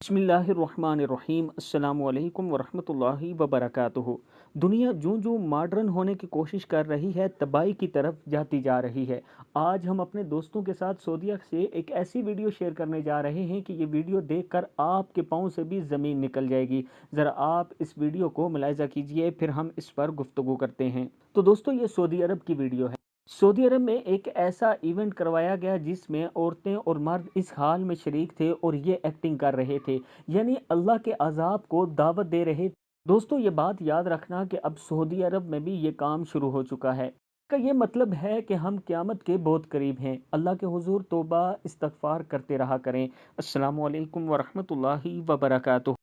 बिस्मिल्लाहिर्रहमानिर्रहीम अस्सलाम वालेकुम वरहमतुल्लाहि वबरकातुहू। दुनिया जो जो मॉडर्न होने की कोशिश कर रही है, तबाही की तरफ जाती जा रही है। आज हम अपने दोस्तों के साथ सऊदीया से एक ऐसी वीडियो शेयर करने जा रहे हैं कि ये वीडियो देखकर आपके पाँव से भी ज़मीन निकल जाएगी। ज़रा आप इस वीडियो को मुलाहिज़ा कीजिए, फिर हम इस पर गुफ्तगू करते हैं। तो दोस्तों, ये सऊदी अरब की वीडियो है। सऊदी अरब में एक ऐसा इवेंट करवाया गया जिसमें औरतें और मर्द इस हाल में शरीक थे और ये एक्टिंग कर रहे थे, यानी अल्लाह के अजाब को दावत दे रहे। दोस्तों, ये बात याद रखना कि अब सऊदी अरब में भी ये काम शुरू हो चुका है। का ये मतलब है कि हम क़यामत के बहुत करीब हैं। अल्लाह के हुजूर तौबा इस्तगफार करते रहा करें। अस्सलामु अलैकुम वरहमतुल्लाहि वबरकातुहू।